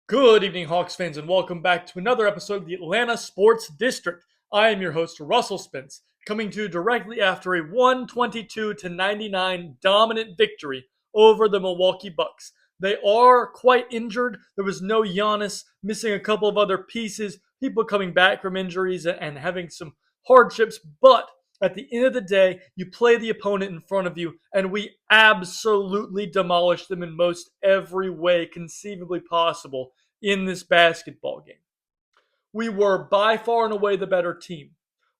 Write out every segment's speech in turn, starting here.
Good evening, Hawks fans, and welcome back to another episode of the Atlanta Sports District. I am your host, Russell Spence, coming to you directly after a 122-99 dominant victory over the Milwaukee Bucks. They are quite injured. There was no Giannis, missing a couple of other pieces, people coming back from injuries and having some hardships, but at the end of the day, you play the opponent in front of you, and we absolutely demolished them in most every way conceivably possible in this basketball game. We were by far and away the better team.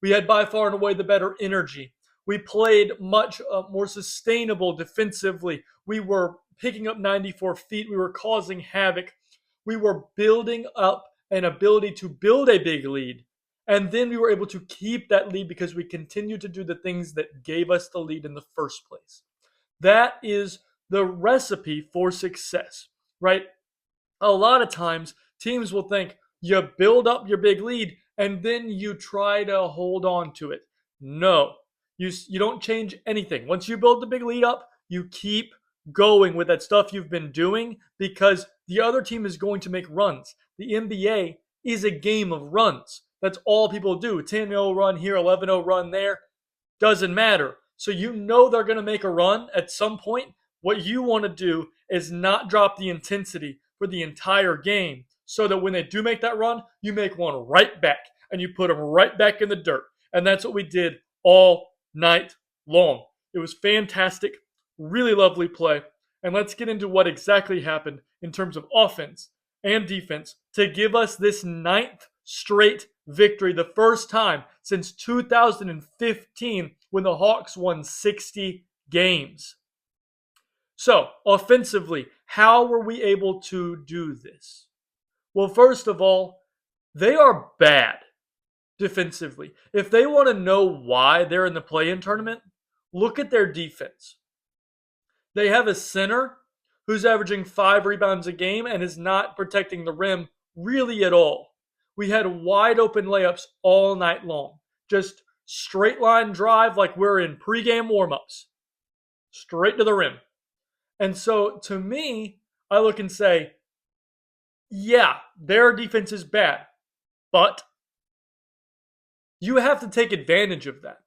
We had by far and away the better energy. We played much more sustainable defensively. We were picking up 94 feet. We were causing havoc. We were building up an ability to build a big lead. And then we were able to keep that lead because we continued to do the things that gave us the lead in the first place. That is the recipe for success, right? A lot of times teams will think you build up your big lead and then you try to hold on to it. No, you don't change anything. Once you build the big lead up, you keep going with that stuff you've been doing because the other team is going to make runs. The NBA is a game of runs. That's all people do. 10-0 run here, 11-0 run there. Doesn't matter. So you know they're going to make a run at some point. What you want to do is not drop the intensity for the entire game so that when they do make that run, you make one right back and you put them right back in the dirt. And that's what we did all night long. It was fantastic, really lovely play. And let's get into what exactly happened in terms of offense and defense to give us this ninth straight victory, the first time since 2015 when the Hawks won 60 games. So, offensively, how were we able to do this? Well, first of all, they are bad defensively. If they want to know why they're in the play-in tournament, look at their defense. They have a center who's averaging 5 rebounds a game and is not protecting the rim really at all. We had wide open layups all night long. Just straight line drive like we're in pregame warmups. Straight to the rim. And so to me, I look and say, yeah, their defense is bad, but you have to take advantage of that.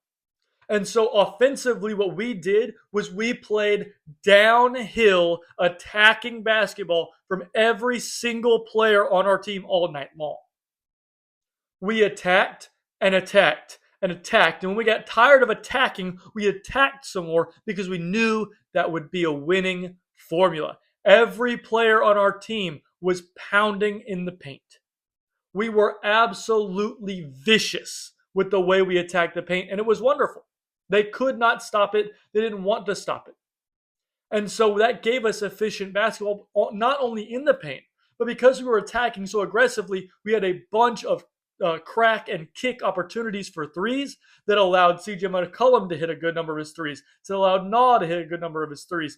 And so offensively, what we did was we played downhill attacking basketball from every single player on our team all night long. We attacked and attacked and attacked. And when we got tired of attacking, we attacked some more because we knew that would be a winning formula. Every player on our team was pounding in the paint. We were absolutely vicious with the way we attacked the paint, and it was wonderful. They could not stop it. They didn't want to stop it. And so that gave us efficient basketball, not only in the paint, but because we were attacking so aggressively, we had a bunch of crack and kick opportunities for threes that allowed CJ McCollum to hit a good number of his threes, that allowed Naw to hit a good number of his threes,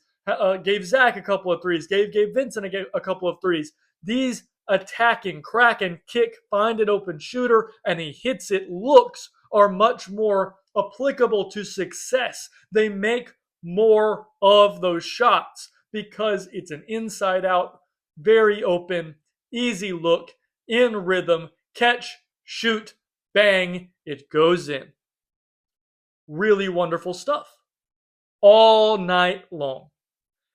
gave Zach a couple of threes, gave Vincent a couple of threes. These attacking, crack and kick, find an open shooter, and he hits it looks are much more applicable to success. They make more of those shots because it's an inside out, very open, easy look, in rhythm, catch, shoot, bang, it goes in. Really wonderful stuff. All night long.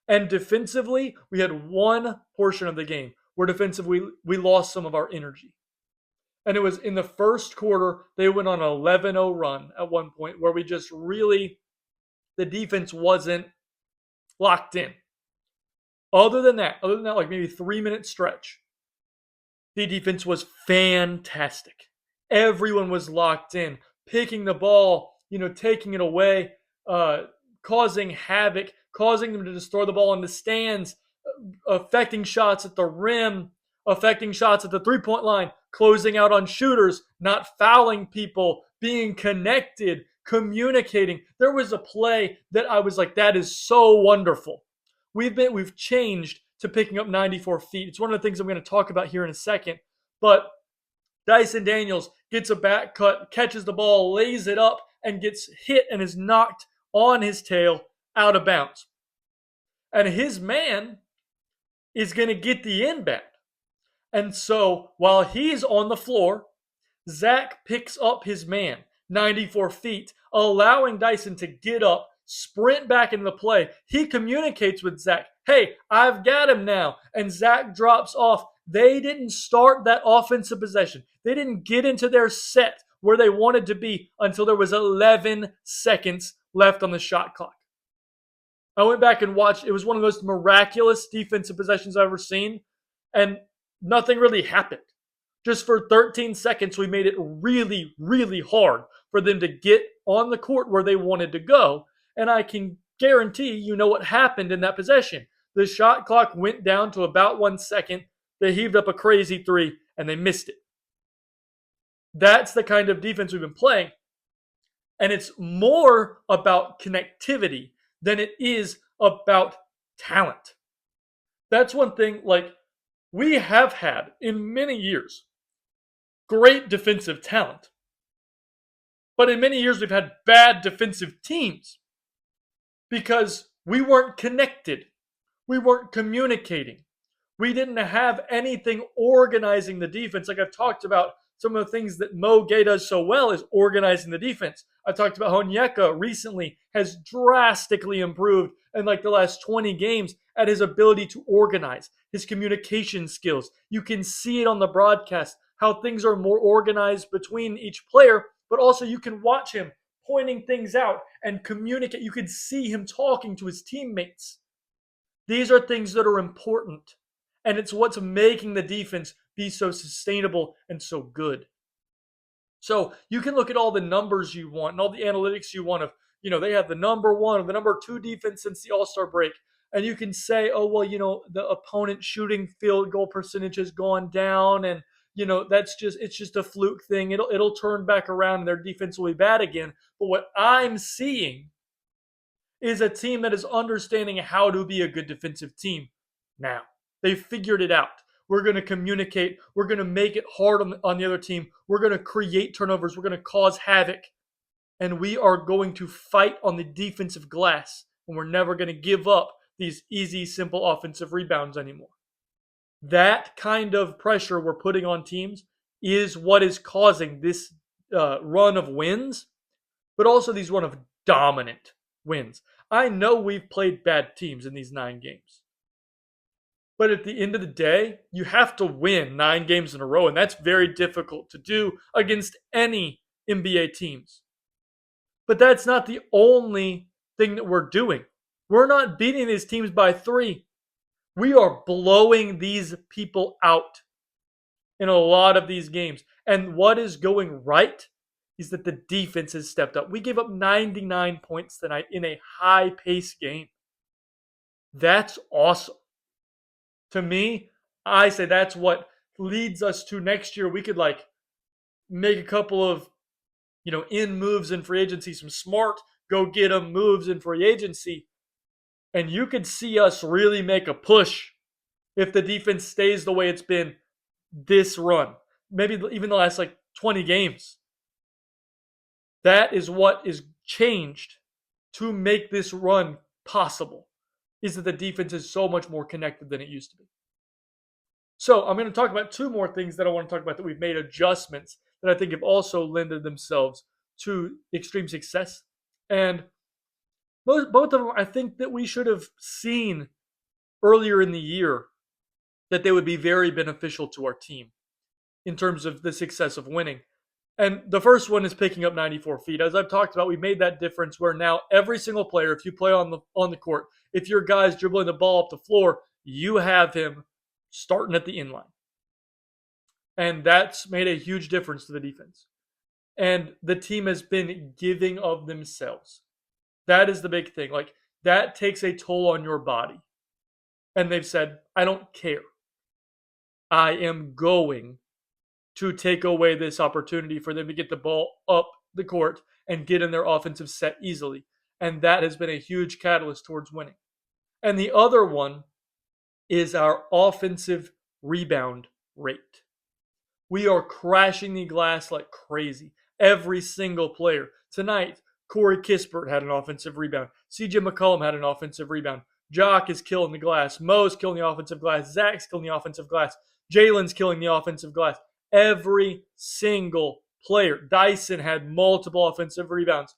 And defensively, we had one portion of the game where defensively we lost some of our energy. And it was in the first quarter, they went on an 11-0 run at one point where we just really, the defense wasn't locked in. Other than that, like maybe 3-minute stretch, the defense was fantastic. Everyone was locked in, picking the ball, taking it away, causing havoc, causing them to just throw the ball in the stands, affecting shots at the rim, affecting shots at the three-point line, closing out on shooters, not fouling people, being connected, communicating. There was a play that I was like, that is so wonderful. We've changed to picking up 94 feet. It's one of the things I'm going to talk about here in a second. But Dyson Daniels gets a back cut, catches the ball, lays it up, and gets hit and is knocked on his tail out of bounds. And his man is going to get the inbound. And so while he's on the floor, Zach picks up his man 94 feet, allowing Dyson to get up, sprint back into play. He communicates with Zach, hey, I've got him now. And Zach drops off. They didn't start that offensive possession. They didn't get into their set where they wanted to be until there was 11 seconds left on the shot clock. I went back and watched. It was one of the most miraculous defensive possessions I've ever seen. And nothing really happened. Just for 13 seconds, we made it really, really hard for them to get on the court where they wanted to go. And I can guarantee you know what happened in that possession. The shot clock went down to about 1 second. They heaved up a crazy three, and they missed it. That's the kind of defense we've been playing. And it's more about connectivity than it is about talent. That's one thing, like, we have had in many years great defensive talent. But in many years, we've had bad defensive teams because we weren't connected. We weren't communicating. We didn't have anything organizing the defense. Like I've talked about, some of the things that Mo Gay does so well is organizing the defense. I talked about how Onyeka recently has drastically improved in like the last 20 games at his ability to organize, his communication skills. You can see it on the broadcast, how things are more organized between each player, but also you can watch him pointing things out and communicate. You can see him talking to his teammates. These are things that are important, and it's what's making the defense be so sustainable and so good. So you can look at all the numbers you want and all the analytics you want of, they have the number one or the number two defense since the All-Star break. And you can say, oh, well, the opponent shooting field goal percentage has gone down, and it's just a fluke thing. It'll turn back around and their defense will be bad again. But what I'm seeing is a team that is understanding how to be a good defensive team now. They figured it out. We're going to communicate. We're going to make it hard on the other team. We're going to create turnovers. We're going to cause havoc. And we are going to fight on the defensive glass. And we're never going to give up these easy, simple offensive rebounds anymore. That kind of pressure we're putting on teams is what is causing this run of wins, but also these run of dominant wins. I know we've played bad teams in these 9 games. But at the end of the day, you have to win 9 games in a row, and that's very difficult to do against any NBA teams. But that's not the only thing that we're doing. We're not beating these teams by 3. We are blowing these people out in a lot of these games. And what is going right is that the defense has stepped up. We gave up 99 points tonight in a high-paced game. That's awesome. To me, I say that's what leads us to next year. We could make a couple of, in moves in free agency, some smart go get them moves in free agency. And you could see us really make a push if the defense stays the way it's been this run. Maybe even the last 20 games. That is what is changed to make this run possible. Is that the defense is so much more connected than it used to be. So I'm going to talk about 2 more things that I want to talk about that we've made adjustments that I think have also lended themselves to extreme success. And both of them, I think that we should have seen earlier in the year that they would be very beneficial to our team in terms of the success of winning. And the first one is picking up 94 feet. As I've talked about, we made that difference where now every single player, if you play on the court, if your guy's dribbling the ball up the floor, you have him starting at the inline. And that's made a huge difference to the defense. And the team has been giving of themselves. That is the big thing. That takes a toll on your body. And they've said, I don't care. I am going to take away this opportunity for them to get the ball up the court and get in their offensive set easily. And that has been a huge catalyst towards winning. And the other one is our offensive rebound rate. We are crashing the glass like crazy. Every single player. Tonight, Corey Kispert had an offensive rebound. CJ McCollum had an offensive rebound. Jock is killing the glass. Mo's killing the offensive glass. Zach's killing the offensive glass. Jalen's killing the offensive glass. Every single player. Dyson had multiple offensive rebounds.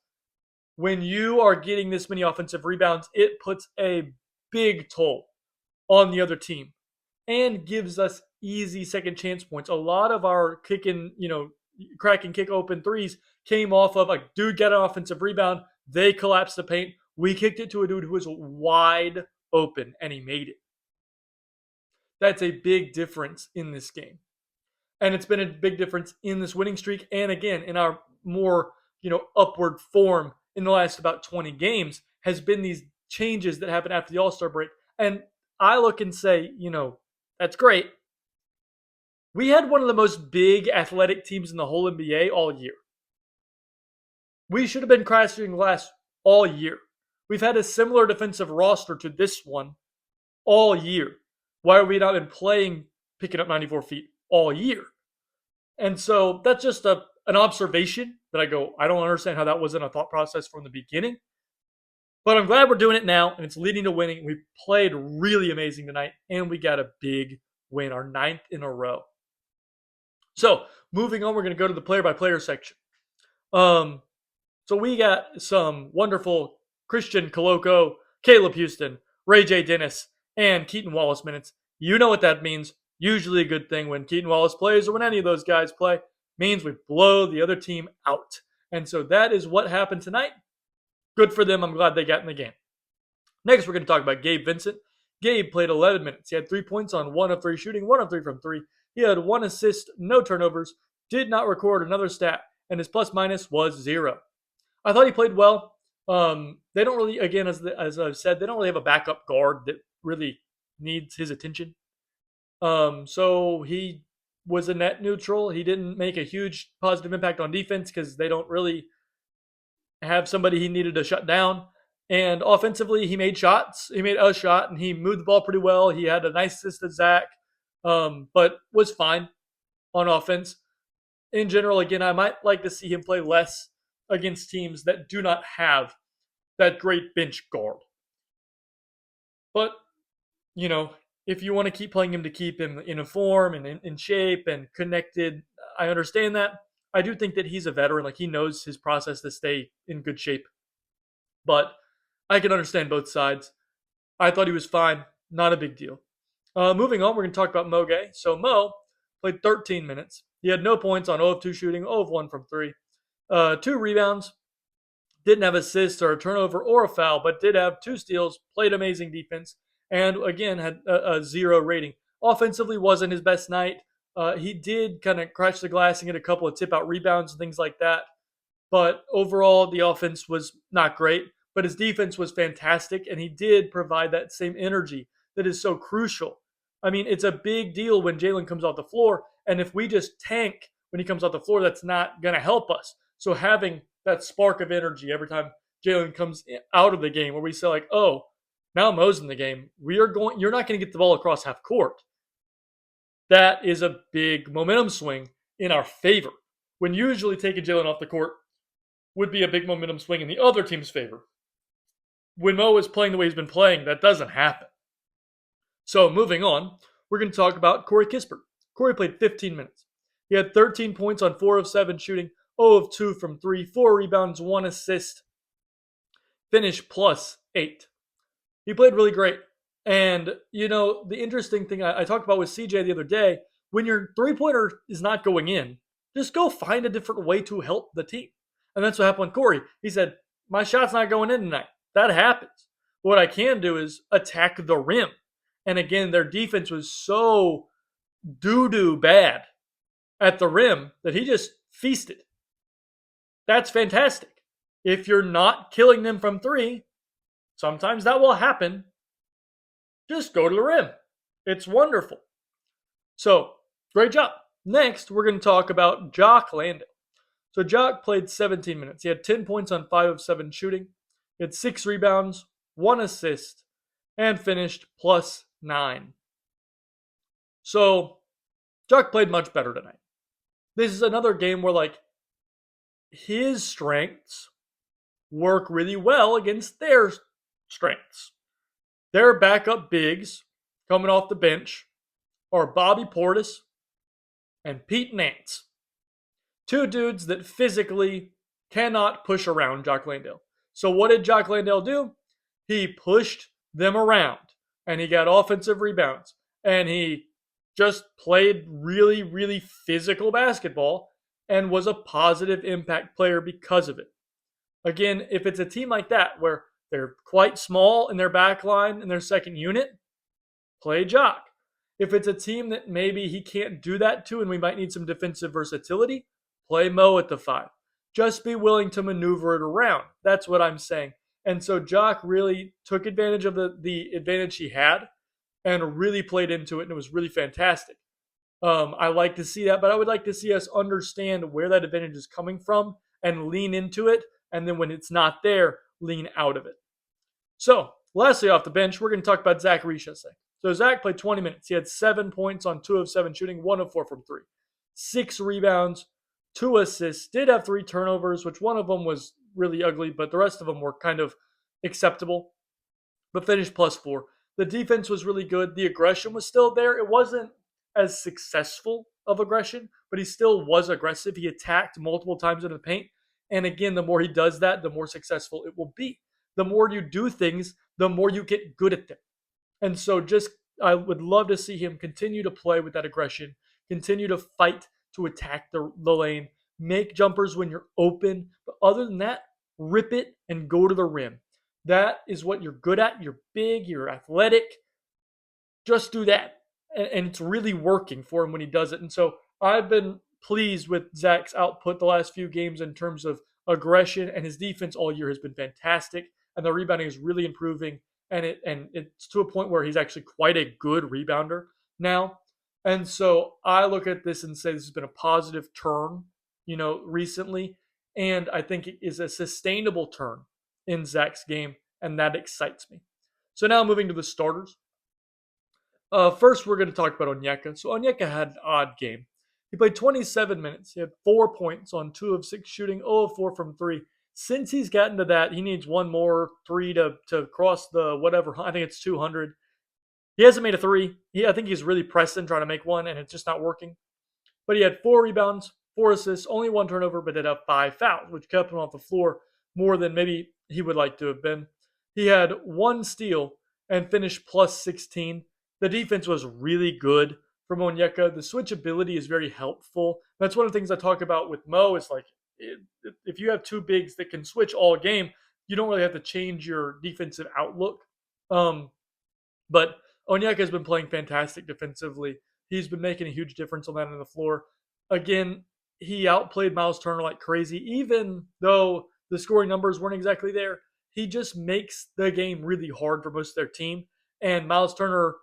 When you are getting this many offensive rebounds, it puts a big toll on the other team and gives us easy second chance points. A lot of our kicking, crack and kick open threes came off of a dude get an offensive rebound. They collapsed the paint. We kicked it to a dude who was wide open and he made it. That's a big difference in this game. And it's been a big difference in this winning streak and again in our more, upward form in the last about 20 games has been these changes that happen after the All-Star break. And I look and say, that's great. We had one of the most big athletic teams in the whole NBA all year. We should have been crashing glass all year. We've had a similar defensive roster to this one all year. Why have we not been picking up 94 feet all year? And so that's just an observation that I don't understand how that wasn't a thought process from the beginning. But I'm glad we're doing it now, and it's leading to winning. We played really amazing tonight, and we got a big win, our 9th in a row. So moving on, we're going to go to the player-by-player section. So we got some wonderful Christian Coloco, Caleb Houston, Ray J. Dennis, and Keaton Wallace minutes. You know what that means. Usually a good thing when Keaton Wallace plays or when any of those guys play. Means we blow the other team out. And so that is what happened tonight. Good for them. I'm glad they got in the game. Next, we're going to talk about Gabe Vincent. Gabe played 11 minutes. He had 3 points on 1 of 3 shooting, 1 of 3 from 3. He had 1 assist, no turnovers, did not record another stat, and his plus minus was 0. I thought he played well. They don't really, again, as I've said, they don't really have a backup guard that really needs his attention. So he was a net neutral. He didn't make a huge positive impact on defense because they don't really have somebody he needed to shut down. And offensively, he made shots. He made a shot, and he moved the ball pretty well. He had a nice assist to Zach, but was fine on offense. In general, again, I might like to see him play less against teams that do not have that great bench guard. But, if you want to keep playing him to keep him in a form and in shape and connected, I understand that. I do think that he's a veteran. Like, he knows his process to stay in good shape. But I can understand both sides. I thought he was fine. Not a big deal. Moving on, we're going to talk about Mo Gay. So Mo played 13 minutes. He had no points on 0 of 2 shooting, 0 of 1 from 3. 2 rebounds. Didn't have assists or a turnover or a foul, but did have 2 steals, played amazing defense, and again had a 0 rating. Offensively wasn't his best night. He did kind of crash the glass and get a couple of tip-out rebounds and things like that. But overall, the offense was not great, but his defense was fantastic, and he did provide that same energy that is so crucial. I mean, it's a big deal when Jalen comes off the floor, and if we just tank when he comes off the floor, that's not going to help us. So having that spark of energy every time Jalen comes out of the game where we say like, oh, now Mo's in the game, you're not going to get the ball across half court. That is a big momentum swing in our favor. When usually taking Jalen off the court would be a big momentum swing in the other team's favor. When Mo is playing the way he's been playing, that doesn't happen. So moving on, we're going to talk about Corey Kispert. Corey played 15 minutes. He had 13 points on 4 of 7 shooting, 0 of 2 from 3, 4 rebounds, 1 assist. Finished plus 8. He played really great. And, the interesting thing I talked about with CJ the other day, when your three-pointer is not going in, just go find a different way to help the team. And that's what happened with Corey. He said, my shot's not going in tonight. That happens. What I can do is attack the rim. And again, their defense was so doo-doo bad at the rim that he just feasted. That's fantastic. If you're not killing them from 3, sometimes that will happen. Just go to the rim. It's wonderful. So, great job. Next, we're going to talk about Jock Landale. So Jock played 17 minutes. He had 10 points on 5 of 7 shooting. He had 6 rebounds, 1 assist, and finished plus 9. So, Jock played much better tonight. This is another game where, his strengths work really well against their strengths. Their backup bigs coming off the bench are Bobby Portis and Pete Nance. Two dudes that physically cannot push around Jock Landale. So what did Jock Landale do? He pushed them around and he got offensive rebounds and he just played really, really physical basketball and was a positive impact player because of it. Again, if it's a team like that where they're quite small in their back line in their second unit, play Jock. If it's a team that maybe he can't do that to and we might need some defensive versatility, play Mo at the five. Just be willing to maneuver it around. That's what I'm saying. And so Jock really took advantage of the advantage he had and really played into it, and it was really fantastic. I like to see that, but I would like to see us understand where that advantage is coming from and lean into it, and then when it's not there, lean out of it. So, lastly, off the bench, we're going to talk about Zach Rishase. So, Zach played 20 minutes. He had 7 points on 2 of 7 shooting, 1 of 4 from 3, 6 rebounds, 2 assists. Did have 3 turnovers, which one of them was really ugly, but the rest of them were kind of acceptable. But finished +4. The defense was really good. The aggression was still there. It wasn't as successful of aggression, but he still was aggressive. He attacked multiple times in the paint. And again, the more he does that, the more successful it will be. The more you do things, the more you get good at them. And so I would love to see him continue to play with that aggression, continue to fight to attack the lane, make jumpers when you're open. But other than that, rip it and go to the rim. That is what you're good at. You're big, you're athletic. Just do that. And it's really working for him when he does it. And so I've been pleased with Zach's output the last few games in terms of aggression, and his defense all year has been fantastic. And the rebounding is really improving. And it's to a point where he's actually quite a good rebounder now. And so I look at this and say this has been a positive turn, recently. And I think it is a sustainable turn in Zach's game, and that excites me. So now moving to the starters. First, we're going to talk about Onyeka. So Onyeka had an odd game. He played 27 minutes. He had 4 points on 2 of 6 shooting, 0 of 4 from 3. Since he's gotten to that, he needs one more 3 to cross the whatever. I think it's 200. He hasn't made a 3. I think he's really pressing, trying to make one, and it's just not working. But he had 4 rebounds, 4 assists, only 1 turnover, but did have 5 fouls, which kept him off the floor more than maybe he would like to have been. He had 1 steal and finished plus 16. The defense was really good from Onyeka. The switchability is very helpful. That's one of the things I talk about with Mo. Is like if you have 2 bigs that can switch all game, you don't really have to change your defensive outlook. But Onyeka has been playing fantastic defensively. He's been making a huge difference on that end of the floor. Again, he outplayed Miles Turner like crazy, even though the scoring numbers weren't exactly there. He just makes the game really hard for most of their team. And Miles Turner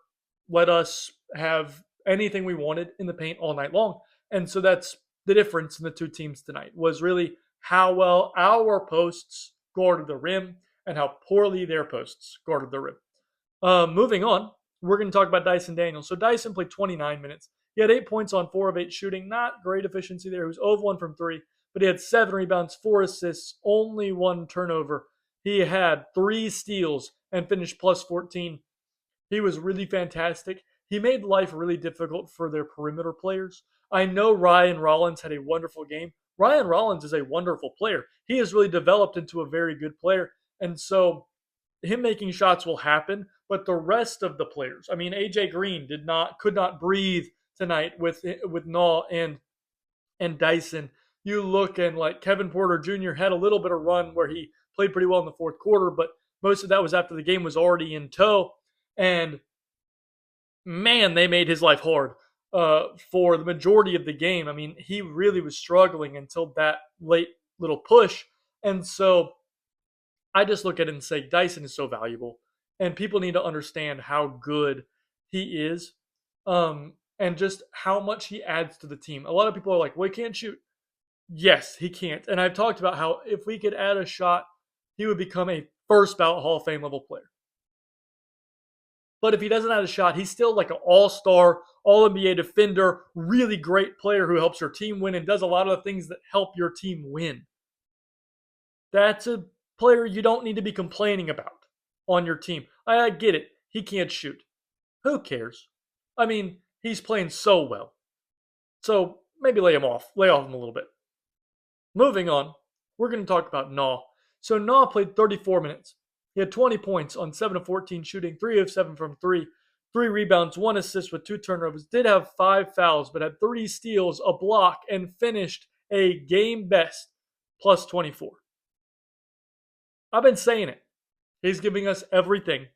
let us have anything we wanted in the paint all night long. And so that's the difference in the 2 teams tonight, was really how well our posts guarded the rim and how poorly their posts guarded the rim. Moving on, we're going to talk about Dyson Daniels. So Dyson played 29 minutes. He had 8 points on 4 of 8 shooting. Not great efficiency there. He was 0 of 1 from 3, but he had 7 rebounds, 4 assists, only 1 turnover. He had 3 steals and finished plus 14. He was really fantastic. He made life really difficult for their perimeter players. I know Ryan Rollins had a wonderful game. Ryan Rollins is a wonderful player. He has really developed into a very good player. And so him making shots will happen, but the rest of the players, I mean, AJ Green could not breathe tonight with Naw and Dyson. You look and like Kevin Porter Jr. had a little bit of run where he played pretty well in the fourth quarter, but most of that was after the game was already in tow. And man, they made his life hard for the majority of the game. I mean, he really was struggling until that late little push. And so I just look at it and say, Dyson is so valuable. And people need to understand how good he is and just how much he adds to the team. A lot of people are like, well, he can't shoot. Yes, he can't. And I've talked about how if we could add a shot, he would become a first ballot Hall of Fame level player. But if he doesn't have a shot, he's still like an all-star, all-NBA defender, really great player who helps your team win and does a lot of the things that help your team win. That's a player you don't need to be complaining about on your team. I get it. He can't shoot. Who cares? I mean, He's playing so well. So maybe lay off him a little bit. Moving on, we're going to talk about Naw. So Naw played 34 minutes. He had 20 points on 7 of 14 shooting, 3 of 7 from 3, 3 rebounds, 1 assist with 2 turnovers. Did have 5 fouls, but had 3 steals, a block, and finished a game best plus 24. I've been saying it. He's giving us everything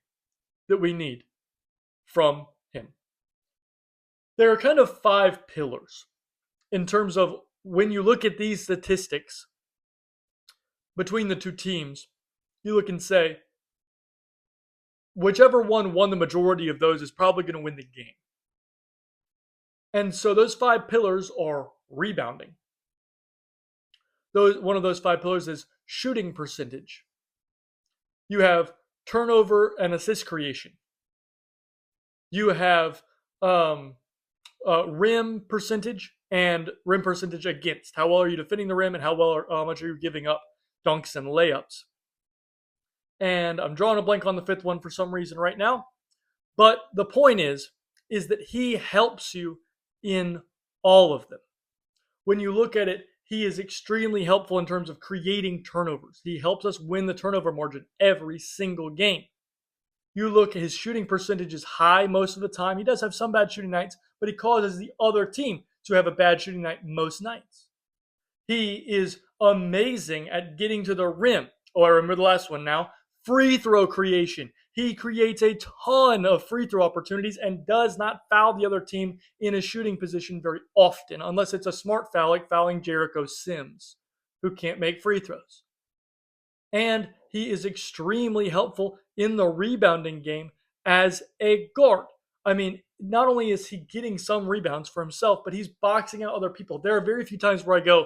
that we need from him. There are kind of 5 pillars in terms of when you look at these statistics between the two teams, you look and say, whichever one won the majority of those is probably going to win the game. And so those 5 pillars are rebounding. One of those 5 pillars is shooting percentage. You have turnover and assist creation. You have rim percentage and rim percentage against. How well are you defending the rim and how much are you giving up dunks and layups? And I'm drawing a blank on the 5th one for some reason right now. But the point is that he helps you in all of them. When you look at it, he is extremely helpful in terms of creating turnovers. He helps us win the turnover margin every single game. You look at his shooting percentage is high most of the time. He does have some bad shooting nights, but he causes the other team to have a bad shooting night most nights. He is amazing at getting to the rim. Oh, I remember the last one now. Free throw creation. He creates a ton of free throw opportunities and does not foul the other team in a shooting position very often, unless it's a smart foul like fouling Jericho Sims, who can't make free throws. And he is extremely helpful in the rebounding game as a guard. I mean, not only is he getting some rebounds for himself, but he's boxing out other people. There are very few times where I go,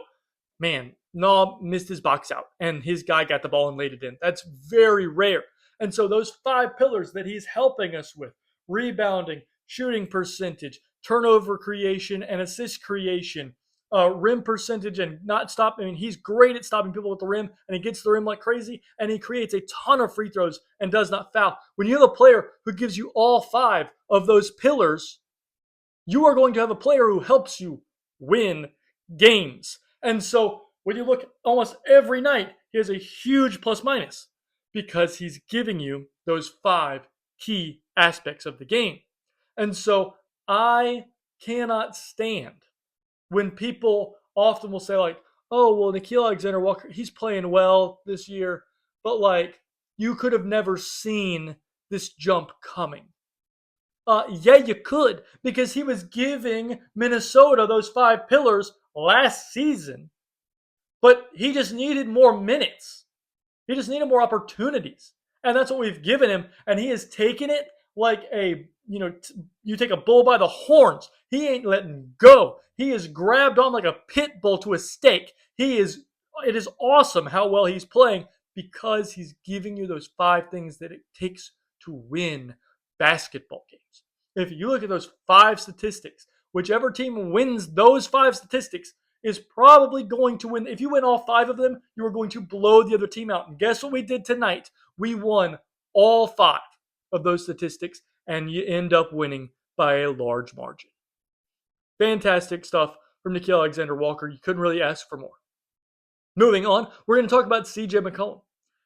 man, Naw missed his box out and his guy got the ball and laid it in. That's very rare. And so those 5 pillars that he's helping us with, rebounding, shooting percentage, turnover creation, and assist creation, rim percentage, and not stop. I mean, he's great at stopping people with the rim, and he gets the rim like crazy, and he creates a ton of free throws and does not foul. When you have a player who gives you all 5 of those pillars, you are going to have a player who helps you win games. And so when you look almost every night, he has a huge plus minus because he's giving you those 5 key aspects of the game. And so I cannot stand when people often will say like, oh, well, Nickeil Alexander-Walker, he's playing well this year, but like you could have never seen this jump coming. Yeah, you could, because he was giving Minnesota those 5 pillars last season, but he just needed more minutes. He just needed more opportunities. And that's what we've given him. And he has taken it like you take a bull by the horns. He ain't letting go. He is grabbed on like a pit bull to a stake. It is awesome how well he's playing because he's giving you those 5 things that it takes to win basketball games. If you look at those 5 statistics, whichever team wins those 5 statistics is probably going to win. If you win all 5 of them, you are going to blow the other team out. And guess what we did tonight? We won all 5 of those statistics, and you end up winning by a large margin. Fantastic stuff from Nickeil Alexander-Walker. You couldn't really ask for more. Moving on, we're going to talk about CJ McCollum.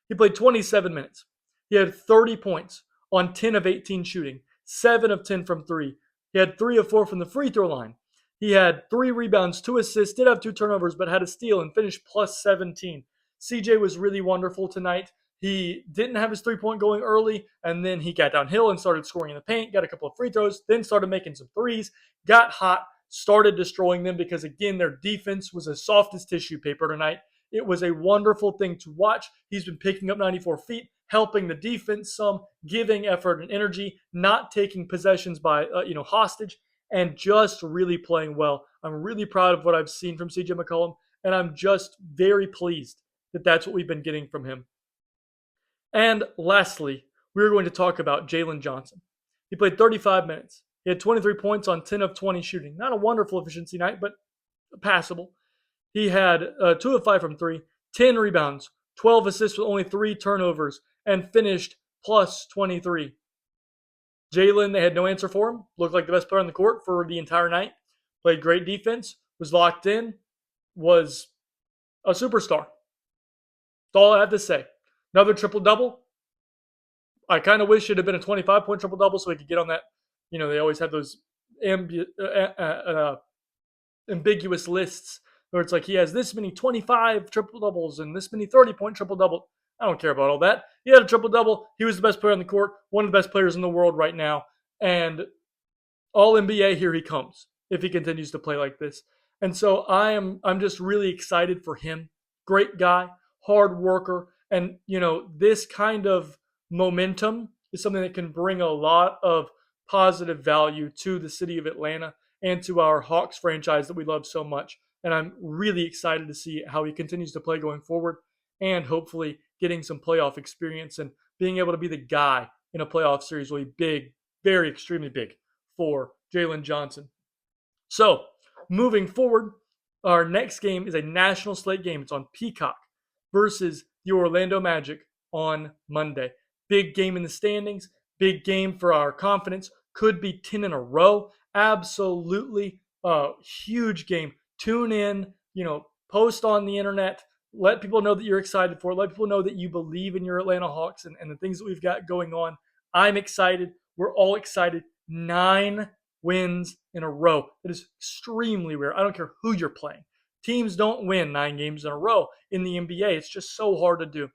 He played 27 minutes. He had 30 points on 10 of 18 shooting, 7 of 10 from 3. He had 3 of 4 from the free throw line. He had 3 rebounds, 2 assists, did have 2 turnovers, but had a steal and finished plus 17. CJ was really wonderful tonight. He didn't have his 3-point going early, and then he got downhill and started scoring in the paint, got a couple of free throws, then started making some threes, got hot, started destroying them because, again, their defense was as soft as tissue paper tonight. It was a wonderful thing to watch. He's been picking up 94 feet, helping the defense some, giving effort and energy, not taking possessions by hostage, and just really playing well. I'm really proud of what I've seen from CJ McCollum, and I'm just very pleased that that's what we've been getting from him. And lastly, we're going to talk about Jalen Johnson. He played 35 minutes. He had 23 points on 10 of 20 shooting. Not a wonderful efficiency night, but passable. He had 2 of 5 from 3, 10 rebounds, 12 assists with only 3 turnovers, and finished plus 23. Jalen, they had no answer for him. Looked like the best player on the court for the entire night. Played great defense. Was locked in. Was a superstar. That's all I have to say. Another triple double. I kind of wish it had been a 25-point triple double so we could get on that. They always have those ambiguous lists where it's like he has this many 25 triple doubles and this many 30-point triple double. I don't care about all that. He had a triple double. He was the best player on the court, one of the best players in the world right now. And all NBA, here he comes if he continues to play like this. And so I'm just really excited for him. Great guy, hard worker, and this kind of momentum is something that can bring a lot of positive value to the city of Atlanta and to our Hawks franchise that we love so much. And I'm really excited to see how he continues to play going forward and hopefully getting some playoff experience and being able to be the guy in a playoff series will be big, very extremely big for Jalen Johnson. So, moving forward, our next game is a national slate game. It's on Peacock versus the Orlando Magic on Monday. Big game in the standings, big game for our confidence. Could be 10 in a row. Absolutely a huge game. Tune in, post on the internet. Let people know that you're excited for it. Let people know that you believe in your Atlanta Hawks and the things that we've got going on. I'm excited. We're all excited. 9 wins in a row. That is extremely rare. I don't care who you're playing. Teams don't win 9 games in a row in the NBA. It's just so hard to do.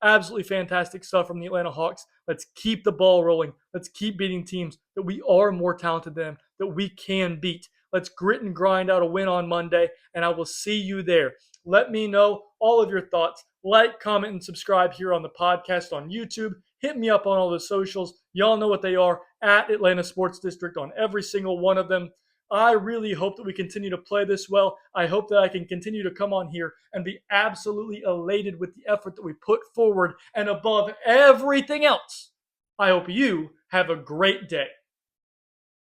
Absolutely fantastic stuff from the Atlanta Hawks. Let's keep the ball rolling. Let's keep beating teams that we are more talented than, that we can beat. Let's grit and grind out a win on Monday, and I will see you there. Let me know all of your thoughts. Like, comment, and subscribe here on the podcast on YouTube. Hit me up on all the socials. Y'all know what they are, at Atlanta Sports District on every single one of them. I really hope that we continue to play this well. I hope that I can continue to come on here and be absolutely elated with the effort that we put forward. And above everything else, I hope you have a great day.